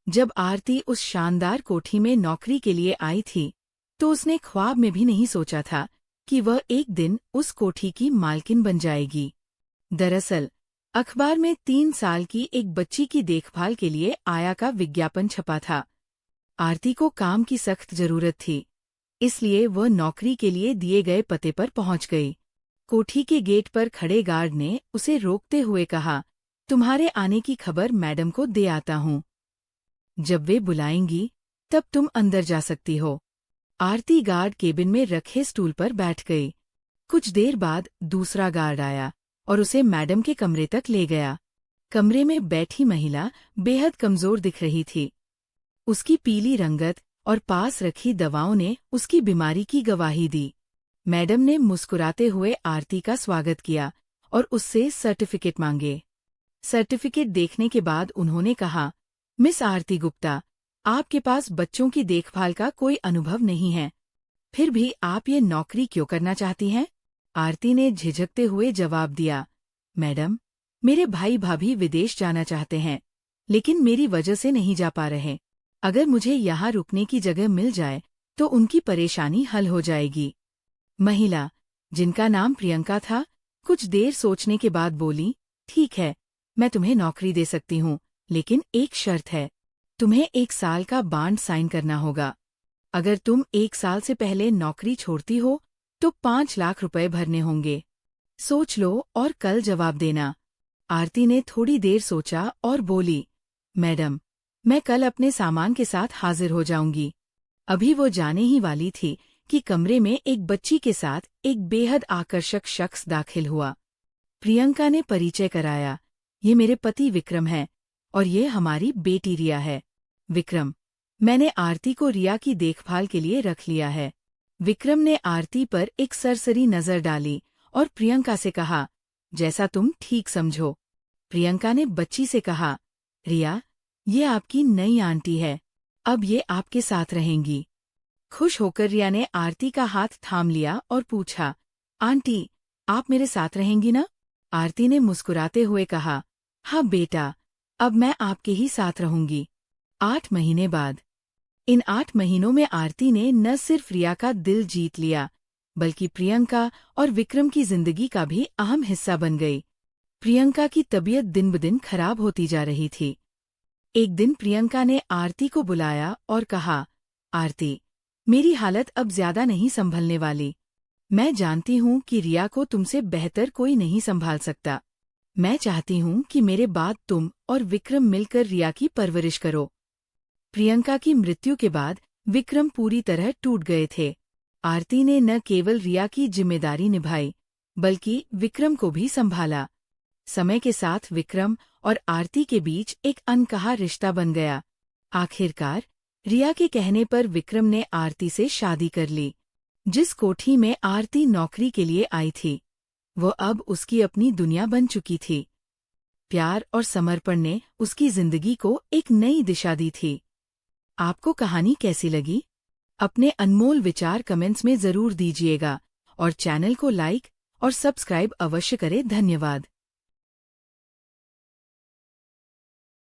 जब आरती उस शानदार कोठी में नौकरी के लिए आई थी तो उसने ख्वाब में भी नहीं सोचा था कि वह एक दिन उस कोठी की मालकिन बन जाएगी। दरअसल अखबार में 3 साल की एक बच्ची की देखभाल के लिए आया का विज्ञापन छपा था। आरती को काम की सख्त जरूरत थी, इसलिए वह नौकरी के लिए दिए गए पते पर पहुंच गई। कोठी के गेट पर खड़े गार्ड ने उसे रोकते हुए कहा, तुम्हारे आने की खबर मैडम को दे आता हूँ। जब वे बुलाएंगी तब तुम अंदर जा सकती हो। आरती गार्ड केबिन में रखे स्टूल पर बैठ गई। कुछ देर बाद दूसरा गार्ड आया और उसे मैडम के कमरे तक ले गया। कमरे में बैठी महिला बेहद कमजोर दिख रही थी। उसकी पीली रंगत और पास रखी दवाओं ने उसकी बीमारी की गवाही दी। मैडम ने मुस्कुराते हुए आरती का स्वागत किया और उससे सर्टिफिकेट मांगे। सर्टिफिकेट देखने के बाद उन्होंने कहा, मिस आरती गुप्ता, आपके पास बच्चों की देखभाल का कोई अनुभव नहीं है, फिर भी आप ये नौकरी क्यों करना चाहती हैं? आरती ने झिझकते हुए जवाब दिया, मैडम, मेरे भाई भाभी विदेश जाना चाहते हैं, लेकिन मेरी वजह से नहीं जा पा रहे। अगर मुझे यहाँ रुकने की जगह मिल जाए तो उनकी परेशानी हल हो जाएगी। महिला, जिनका नाम प्रियंका था, कुछ देर सोचने के बाद बोली, ठीक है, मैं तुम्हें नौकरी दे सकती हूँ, लेकिन एक शर्त है, तुम्हें 1 साल का बॉन्ड साइन करना होगा। अगर तुम 1 साल से पहले नौकरी छोड़ती हो तो 5 लाख रुपए भरने होंगे। सोच लो और कल जवाब देना। आरती ने थोड़ी देर सोचा और बोली, मैडम, मैं कल अपने सामान के साथ हाजिर हो जाऊंगी। अभी वो जाने ही वाली थी कि कमरे में एक बच्ची के साथ एक बेहद आकर्षक शख्स दाखिल हुआ। प्रियंका ने परिचय कराया, ये मेरे पति विक्रम है और ये हमारी बेटी रिया है। विक्रम, मैंने आरती को रिया की देखभाल के लिए रख लिया है। विक्रम ने आरती पर एक सरसरी नजर डाली और प्रियंका से कहा, जैसा तुम ठीक समझो। प्रियंका ने बच्ची से कहा, रिया, ये आपकी नई आंटी है, अब ये आपके साथ रहेंगी। खुश होकर रिया ने आरती का हाथ थाम लिया और पूछा, आंटी, आप मेरे साथ रहेंगी ना? आरती ने मुस्कुराते हुए कहा, हाँ बेटा, अब मैं आपके ही साथ रहूंगी। 8 महीने बाद। इन 8 महीनों में आरती ने न सिर्फ रिया का दिल जीत लिया, बल्कि प्रियंका और विक्रम की जिंदगी का भी अहम हिस्सा बन गई। प्रियंका की तबीयत दिन ब दिन खराब होती जा रही थी। एक दिन प्रियंका ने आरती को बुलाया और कहा, आरती, मेरी हालत अब ज्यादा नहीं संभलने वाली। मैं जानती हूँ कि रिया को तुमसे बेहतर कोई नहीं संभाल सकता। मैं चाहती हूँ कि मेरे बाद तुम और विक्रम मिलकर रिया की परवरिश करो। प्रियंका की मृत्यु के बाद विक्रम पूरी तरह टूट गए थे। आरती ने न केवल रिया की जिम्मेदारी निभाई, बल्कि विक्रम को भी संभाला। समय के साथ विक्रम और आरती के बीच एक अनकहा रिश्ता बन गया। आखिरकार रिया के कहने पर विक्रम ने आरती से शादी कर ली। जिस कोठी में आरती नौकरी के लिए आई थी, वह अब उसकी अपनी दुनिया बन चुकी थी। प्यार और समर्पण ने उसकी जिंदगी को एक नई दिशा दी थी। आपको कहानी कैसी लगी? अपने अनमोल विचार कमेंट्स में जरूर दीजिएगा और चैनल को लाइक और सब्सक्राइब अवश्य करें। धन्यवाद।